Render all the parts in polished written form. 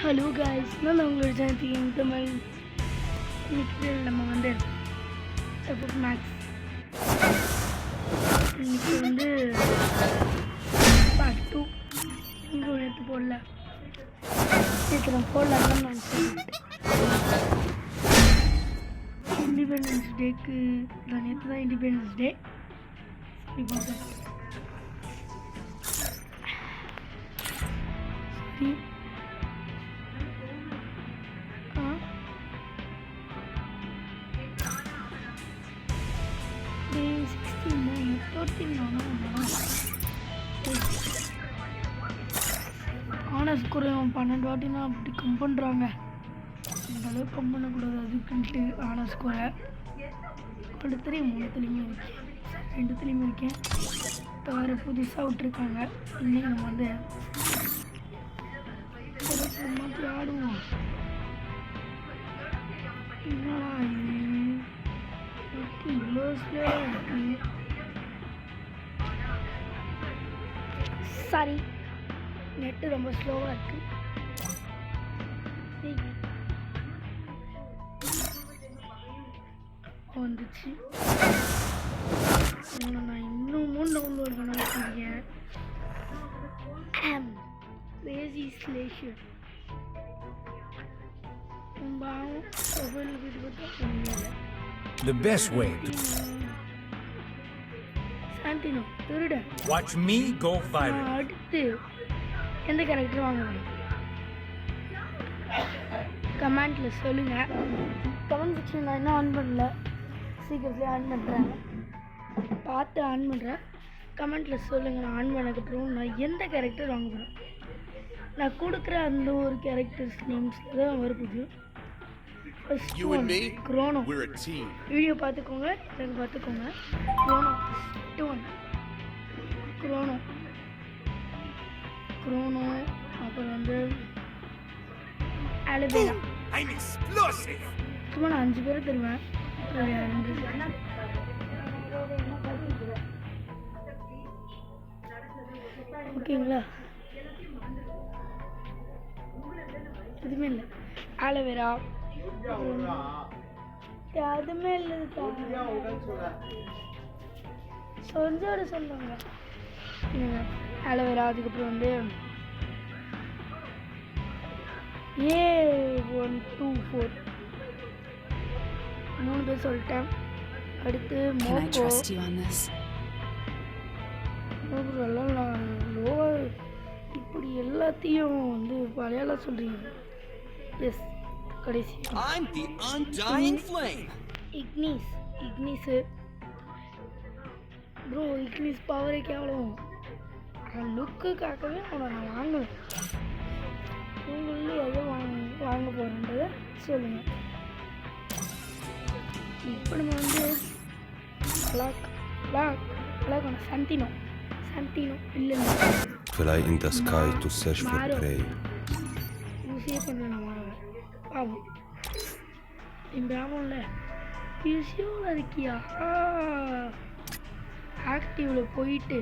Hello guys, நான் உங்களோட ஜெயந்தி தமிழ். இன்னைக்கு நம்ம வந்து சப்போர்ட் மேக்ஸ் இன்னைக்கு வந்து பார்ட் 2 இங்கே எடுத்து போடல. நேற்று நான் போடலான்னு நான் இண்டிபெண்டன்ஸ் டேக்கு நான் நேற்று தான் இண்டிபெண்டன்ஸ் டே சரி பார்த்தேன். சரி ஆனஸ் குறையும் 12 வாட்டினா அப்படி கம் பண்ணுறாங்க. இந்த அளவுக்கு கம் பண்ணக்கூடாது. அதுக்குன்ட்டு ஆனஸ் குறை படுத்துலேயும் 3 இருக்கேன், 2 இருக்கேன். வேறு புதுசாக விட்டுருக்காங்க. இன்னைக்கு நம்ம வந்து மாற்றி ஆடுவோம். என்னடா இது இவ்வளோ ஸ்லோவாக இருக்கு. சாரி, நெட்டு ரொம்ப ஸ்லோவாக இருக்கு. வந்துச்சு. நான் இன்னமும் டவுன்லோட் பண்ண வச்சுருக்கேன். Lazy slasher The best way to Santino திருட. watch me go viral. அடுத்து எந்த கேரக்டர் வாங்கணும் கமெண்ட்ல சொல்லுங்க. கமெண்ட் செக்ஷன் நான் இன்னும் ஆன் பண்ணல, சீக்கிரத்துலேயே ஆன் பண்ணுறேன். பார்த்து ஆன் பண்ணுறேன். கமெண்ட்டில் சொல்லுங்கள். நான் ஆன் பண்ணக்கப்புறம் நான் எந்த கேரக்டர் வாங்க போகிறேன். நான் கொடுக்குற அந்த ஒரு கேரக்டர்ஸ் நேம்ஸில் தான் வருது. First one க்ரோனோ. வீடியோ பார்த்துக்கோங்க, எனக்கு பார்த்துக்கோங்க. க்ரோனோ ஃபர்ஸ்ட் ஒன். க்ரோனோ க்ரோனோ அப்புறம் வந்து அலபேரா. சும்மா நான் 5 பேரை தருவேன். ஓகேங்களா? எதுவுமே இல்லை. ஆலோவேரா எதுவுமே இல்லை. சொஞ்சோட சொல்லுவாங்க ஆலோவேரா. அதுக்கப்புறம் வந்து A124 3 பேர் சொல்லிட்டேன். அடுத்து மோக்கோ. எல்லாம் லோவா இப்படி எல்லாத்தையும் வந்து பழையால சொல்றீங்க. எஸ், கடைசி இக்னிஸ் ப்ரோ. இக்னிஸ் பவரே கேவலம். லுக்குக்காகவே அவனை நான் வாங்குவேன். உங்களே எதை வாங்க போகிறேன்றதை சொல்லுங்கள். இப்போ நம்ம வந்து சாண்டினோ இல்லை Fly in the sky to search for prey. யூஸே பண்ணல. நான் பாவம் என் பிராமணில் யூஸியோவில் இருக்கியா? ஆக்டிவில் போயிட்டு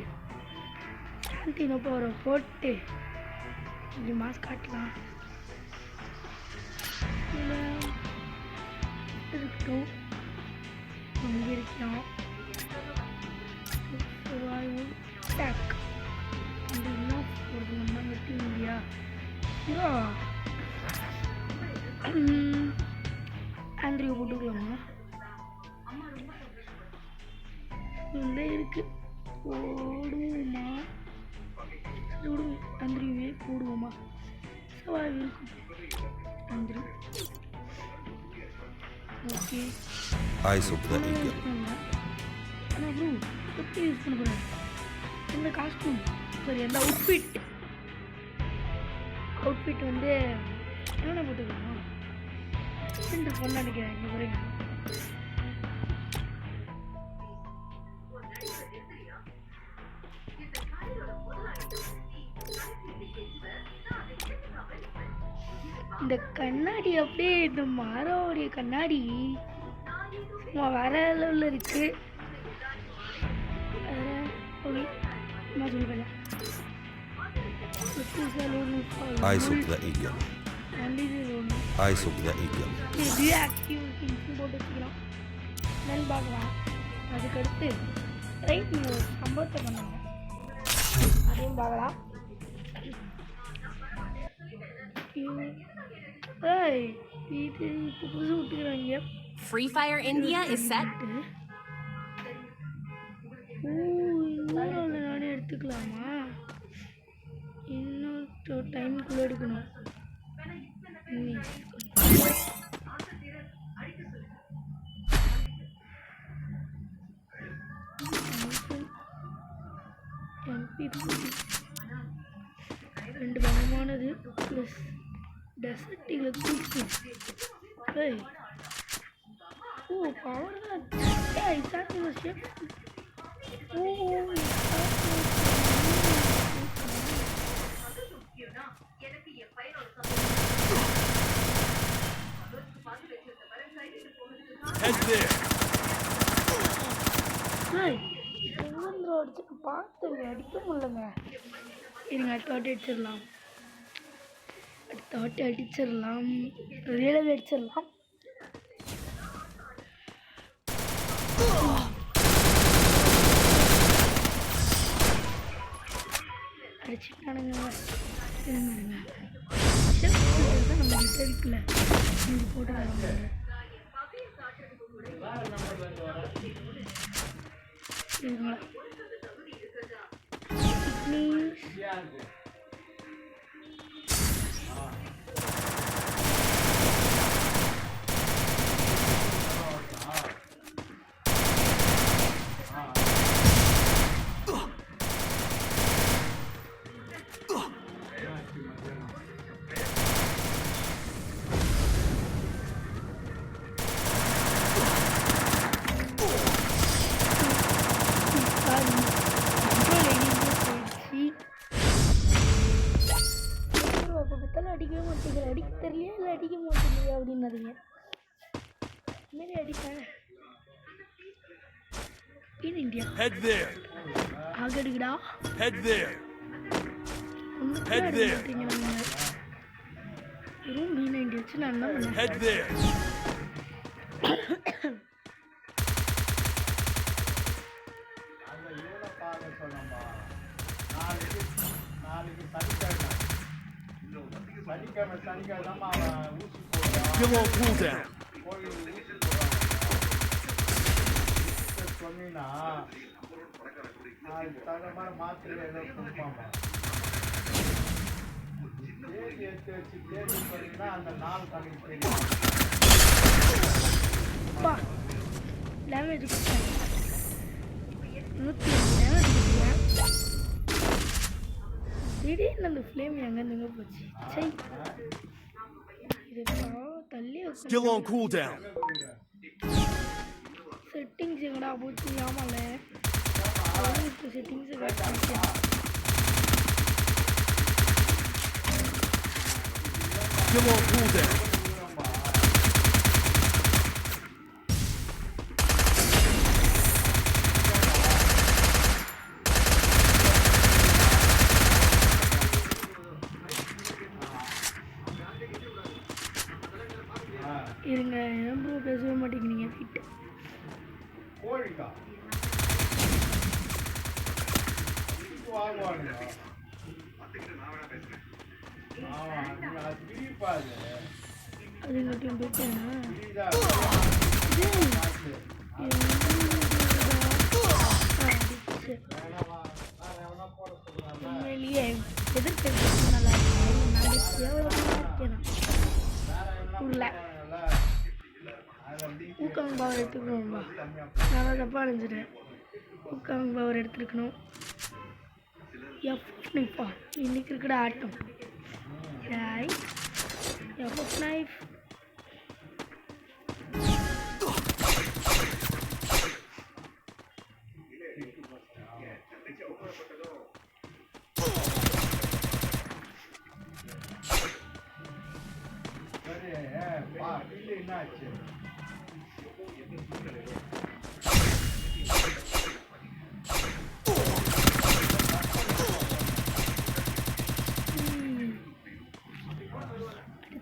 சாண்டினோ பவரை போட்டு இப்படி மாஸ்க் காட்டலாம். இருக்கட்டும், அங்கே இருக்கலாம். டேக் அது என்ன போடுறது? நம்ம வெட்டி இல்லையா? ஆண்ட்ரியூ போட்டுக்கலாமா? இந்த இருக்கு போடுவோமா? ஆண்ட்ரியூவே போடுவோமா? சவால் இருக்கும். Andrew okay. Eyes of the eagle. ஆனால் ப்ரோ எப்படி யூஸ் பண்ண போகிறேன்? இந்த காஸ்ட்யூம் சரி, அந்த அவுட்ஃபிட் வந்து என்ன போட்டுக்கலாமா? பண்ண நினைக்கிறேன். இங்கே பாருங்க, இந்த கண்ணாடி அப்படியே இந்த மாரோடைய கண்ணாடி சும்மா வர அளவில் இருக்கு. Eyes of the eagle. Eyes of the eagle. Reactive திங்ஸும் போட்டு வச்சுக்கலாம். என்னன்னு பார்க்கலாம். அதுக்கடுத்து ரைட் நீங்கள் ஒரு சம்பவத்தை பண்ணுங்க, அதையும் பார்க்கலாம். ஏய் இது இப்போ புதுசு விட்டுக்கிறாங்க. Free Fire India is set. இன்னொரு நானே எடுத்துக்கலாமா? இன்னொரு டைமுக்குள்ளே எடுக்கணும். ரெண்டு பலமானது ப்ளஸ் டெசர்ட்டில் தூக்கு. ஓ பவர் தான். Head there. பார்த்து அடிக்க முடியலங்க. இருங்க அடுத்த வாட்டி அடிச்சிடலாம். ரியலாகவே அடிச்சிடலாம். அடிச்சுட்டானுங்க. நம்ம கிட்ட இருக்குல்ல, இது போட்டு வர அடிக்கவே மாட்டேங்கிற, அடிக்க தெரியலையா இல்லை அடிக்க மாட்டேங்கிறியா அப்படின்னாதீங்க. இதுமாரி அடிப்பேன். In India Head there. ஆகடுங்கடா. Head there. Head there. Room B90 வச்சு நான் என்ன பண்ணேன்? Head there. Give on cooldown. Damage கொடுத்தேன். 100 டேமேஜ் கொடுத்தேன். திடீர்னு அந்த ஃப்ளேம் எங்கேருந்துங்க போச்சு? சரி இது தள்ளி Still on cooldown. செட்டிங்ஸ் எங்கடா போச்சு? ஆமால செட்டிங்ஸ் காட்டுச்சு. Still on cooldown. இருங்க, ஏன் ப்ரோ பேசவே மாட்டேங்கிறீங்க? ஃபிட் அது மட்டும் போயிட்டேன்னா உண்மையிலேயே எதிர்க்கிறது நல்லா இருக்கு. நான் எவ்வளோ உள்ள ஊக்கம் பவர் எடுத்துக்கணும்பா. நான் தப்பாக அடைஞ்சிட்டேன். ஊக்கம் பவர் எடுத்துருக்கணும். எஃப் நைஃபா இன்னைக்கு இருக்கிற ஆட்டம். எஃப் நைஃப்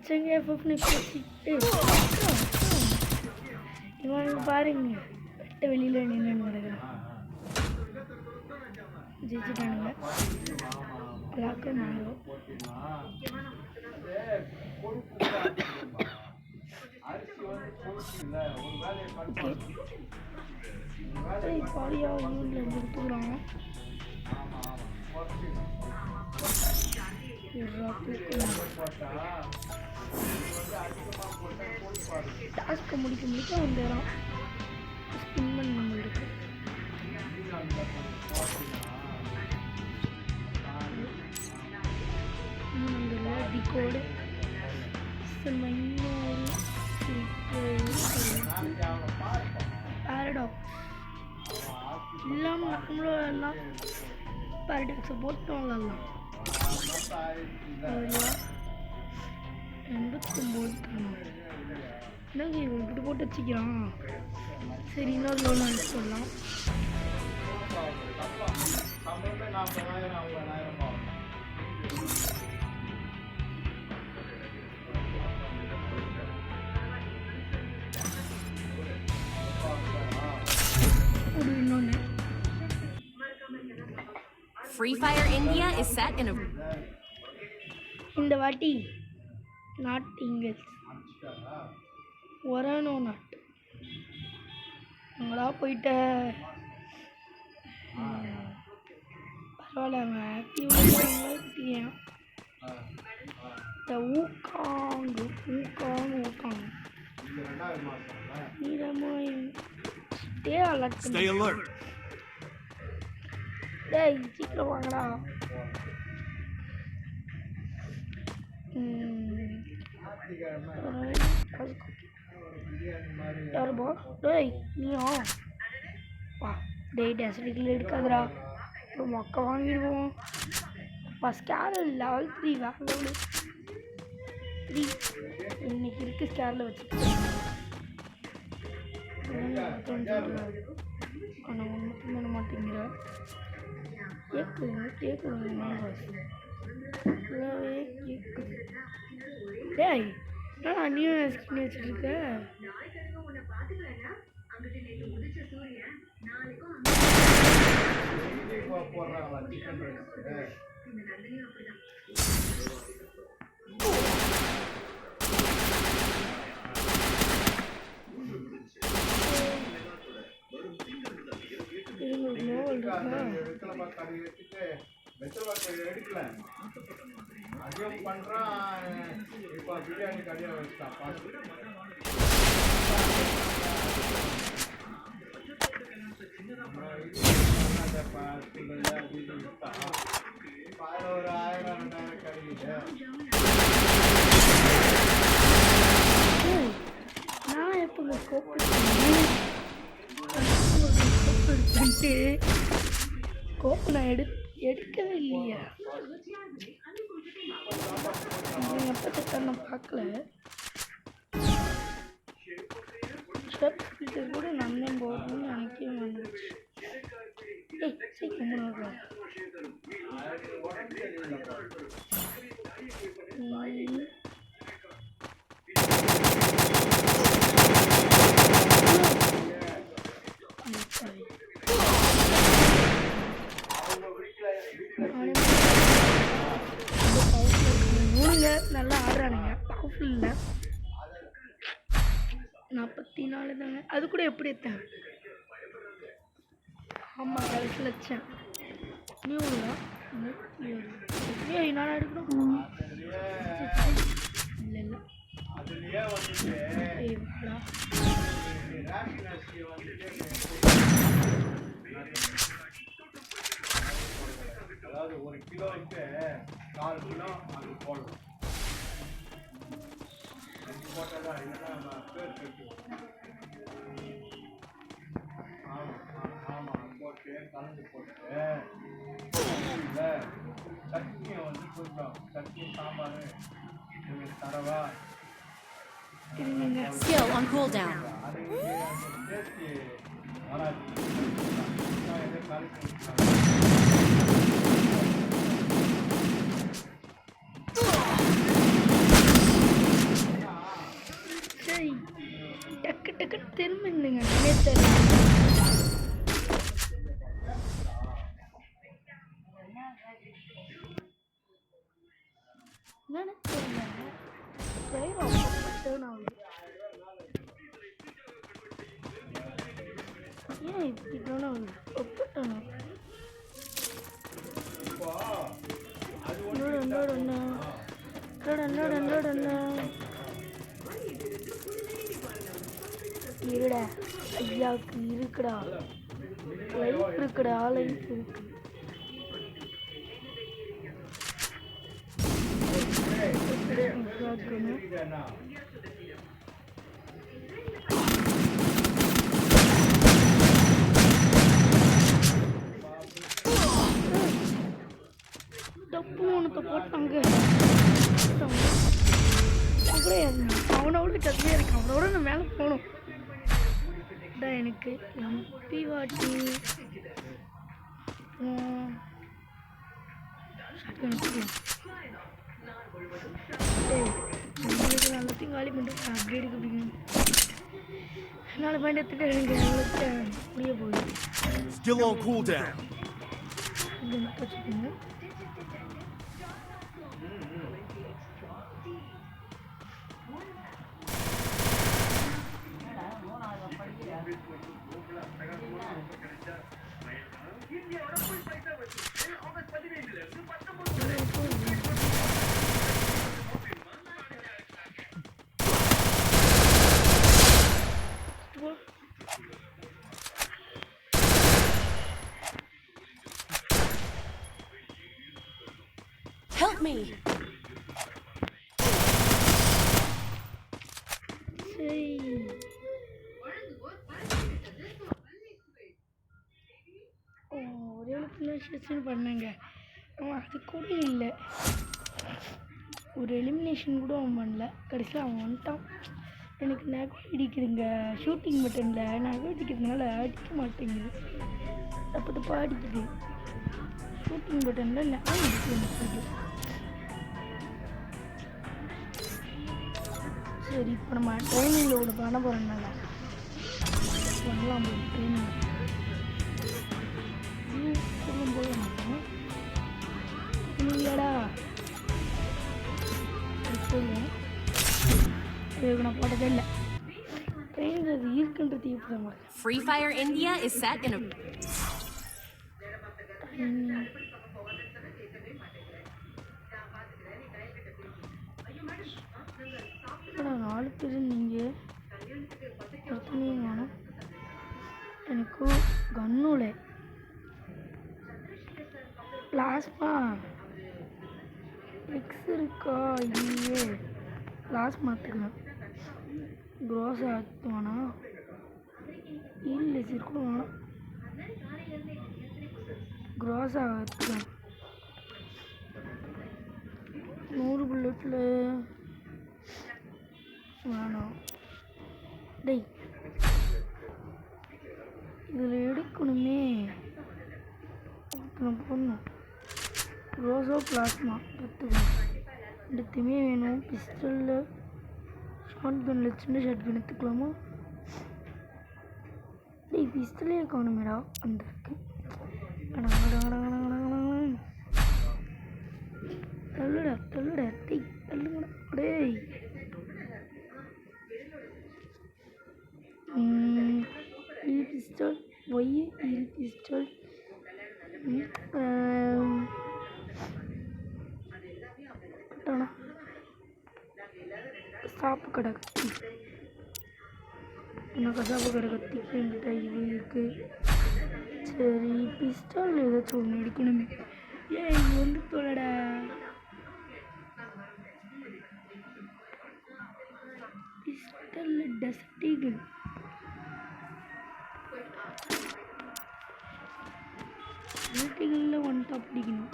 வச்சங்க எஃப்எஃப்னு பேசிட்டு இவனுக்கு பாருங்க வெட்ட வெளியில் நின்று கிடக்குறான். ஜெயிச்சுட்டானுங்க. பிளாக்கு மாறும். ஓகே பாரியா யூனில் எடுத்துக்கிறாங்க. டாஸ்க்கை முடிக்க வந்துடும். ஸ்பின் பண்ணி நம்ம இருக்கு. டிகோடு பேரடாக்ஸ் இல்லாமல் நம்மளும் எல்லாம் பேரடாக்ஸை போட்டு வாங்கலாம். 89 என்னங்க இவன் இப்படி போட்டு வச்சுக்கிறான். சரி இன்னொரு லோன் அனுப்பி சொல்லலாம். ஒரு இன்னொன்று Free Fire India is set in a இந்த வாட்டி நாட் இங்கிலீஷ் ஒரேனோ நாட் அவங்களா போயிட்ட பரவாயில்ல அவன் ஆக்டிவ் இந்த ஊக்காங் நீரமாய் டே அலர்ட் Stay alert. டேய் சீக்கிரம் வாங்கடா. யாருப்பா டேய் நீயா பா டேய் டெஸ்டிக்கில் எடுக்காதடா அப்புறம் மொக்க வாங்கிடுவோம். ஸ்கேர் லெவல் 3 வேறு லெவலு 3 இன்னைக்கு இருக்குது ஸ்கேரில் வச்சுருக்கேன். ஆனால் ஒன்றுக்கும் பண்ண மாட்டேங்கிற கேட்குது நல்லாவே கேட்குது. டேய் என்னடா நீ ஸ்கின் வச்சுருக்க? நான் எப்போ கோப்பு நான் எடுக்கவே இல்லையா? எப்போ செக் நான் பார்க்கல. ஷர்ட் ஃபில்டர் கூட நன்னே போடணும்னு எனக்கே வந்துச்சு. ஏய் சீக்கிரம் பண்ணுறேன். நல்லா ஆடுறானுங்க. பவர்ஃபுல் இல்லை 44 தாங்க. அது கூட எப்படி எடுத்தேன்? ஆமாம் கடைசி லட்சம் நியூங்களா? ஏய் நான் எடுக்கணும். இல்லை இல்லை ஏய் வாடா. அதாவது 1 கிலோவுக்கு 4 கிலோ அது போடணும். போட்டதான் இல்லைன்னா நம்ம பேர் கட்டுவோம். ஆமாம் போட்டு கலந்து போட்டு இல்லை சட்னியை வந்து கொஞ்சம் சட்னி சாம்பார் உங்களுக்கு தரவா skill on cooldown. அது டேஸ்டி வராது. எதை கலக்கி டக்குன்னு திரும்ப இல்லைங்க நேற்று ஏன் இப்படி ஒப்பட்டணும் இருடா ஐயாவுக்கு இருக்குடா லைஃப் இருக்குடா லைஃப் இருக்கு டப்புன்னு போட்டாங்க அவனோட கதையாக இருக்கு அவனோட நான் மேலே போகணும் எனக்கு எம்பி வாட்டி நல்லத்தையும் காலி பண்ணிட்டு அப்படி இருக்கு அப்படிங்க என்னால் பயன்படுத்திட்டு எனக்கு முடிய போகுது Still on cooldown. வச்சுக்கோங்க Help me! ஒரே ஒரு எலிமினேஷன் பண்ணேங்க அவன் அது கூட இல்லை ஒரு எலிமினேஷன் கூட அவன் பண்ணல கடைசியில் அவன் வந்துட்டான் எனக்கு நகை அடிக்குதுங்க ஷூட்டிங் பட்டனில் நகை அடிக்கிறதுனால அடிக்க மாட்டேங்குது தப்பு தப்பாக அடிக்குது ஷூட்டிங் பட்டனில் நகை அடிக்க சரி இப்போ நம்ம ட்ரைனிங்கில் ஒன்று பண்ண போகிறோம்னால பண்ணலாம் போய் ட்ரைனிங் சொல்லும்போது இல்லைடா சொல்லுவேன் நான் போட்டதே இல்லை ட்ரைனிங் அது இருக்குன்றது இப்போ Free Fire India is set in a... நாலு பேர் நீங்கள் ஒருத்தனையும் வேணும் எனக்கு கன்னுல பிளாஸ்மா எக்ஸ் இருக்கா இல்லையே பிளாஸ்மா எடுத்துக்கலாம் க்ரோஸ் ஆற்றுவானா இல்லை இருக்கும் வேணாம் க்ரோஸ் ஆற்றுக்கலாம் 100 புல்லட்டில் வேணாம் டேய் இதில் எடுக்கணுமே போடணும் ரோஸோ பிளாஸ்மா எடுத்துக்கணும் எடுத்துமே வேணும் பிஸ்டலில் ஷார்ட் கன்னில் சின்ன ஷார்ட் கன் எடுத்துக்கலாமா டேய் பிஸ்டலே காணுமேடா அந்த இருக்கு தள்ளுடா தள்ளுடா டேய் தள்ளுங்கடா டேய் pistol y pistol சாப்பு கடை கத்தி எனக்கு சாப்பு கடை கத்திக்கு என்கிட்ட இது இருக்கு சரி பிஸ்டல் ஏதாச்சும் ஒன்று எடுக்கணுமே ஏன் இது வந்து தோலடா பிஸ்டல் டஸ்டிகன் வீட்டுகளில் ஒன் டாப் பிடிக்கணும்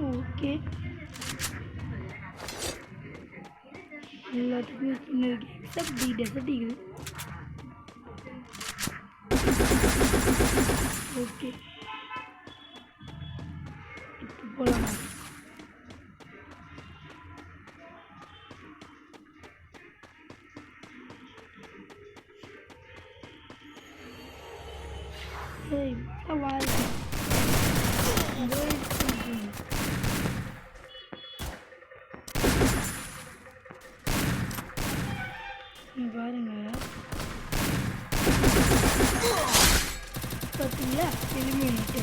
ஓகே எல்லாத்துக்குமே ஸ்கின் இருக்குது except the desert eagle. Okay இப்போ போகலாம். வாய் பாருங்க பார்த்தீங்களா எலிமினேட்டு.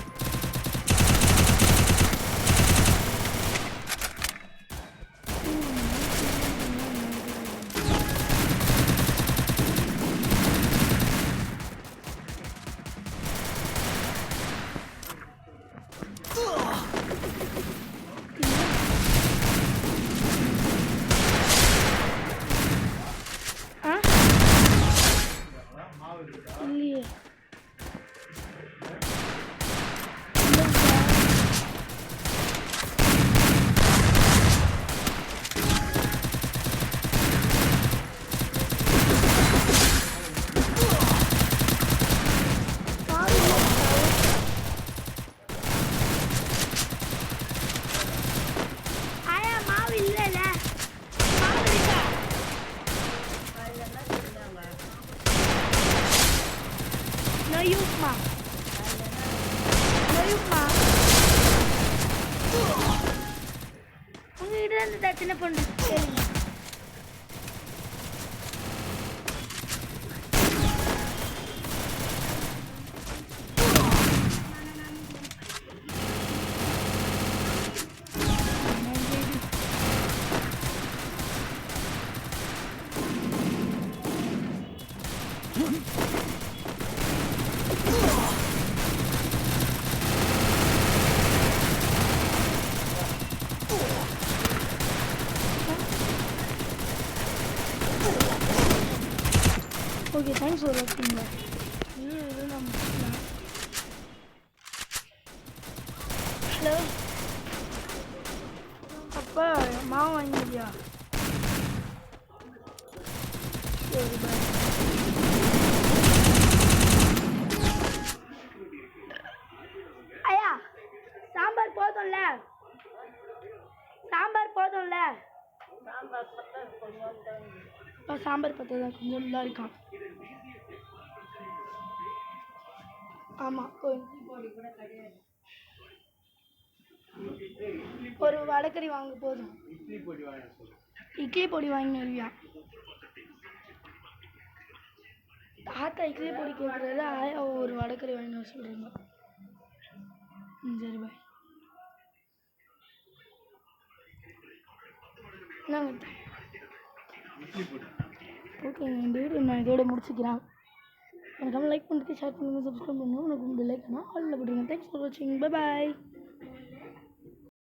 இல்லையே Noyukma. Noyukma. உங்ககிட்ட இருந்து தச்சனை பண்ணு கேளுங்க. Okay, thanks for watching. Hello. அப்பா மாவு வாங்கியா? சரி பாய். ஐயா சாம்பார் போதும்ல? சாம்பார் போதும்ல? சாம்பார் பத்ததா கொஞ்சம் நல்லா இருக்கான். ஆமாம் ஒரு வடக்கறி வாங்க போதும். இட்லி பொடி வாங்கினு வருவியா? தாத்தா இட்லி பொடி கேட்குறாரு, ஆயா ஒரு வடக்கறி வாங்கினு வர சொல்கிறாங்க. சரி பாய். என்னங்க ஓகே, இந்த வீடியோ நான் இதோட முடிச்சுக்கிறேன். எனக்கு லைக் பண்ணிட்டு ஷேர் பண்ணுங்கள், சப்ஸ்கிரைப் பண்ணுங்கள். உனக்கு பெல் ஐக்கான ஆல்ல போட்டுருங்க. தேங்க்ஸ் ஃபார் வாட்சிங். Bye bye.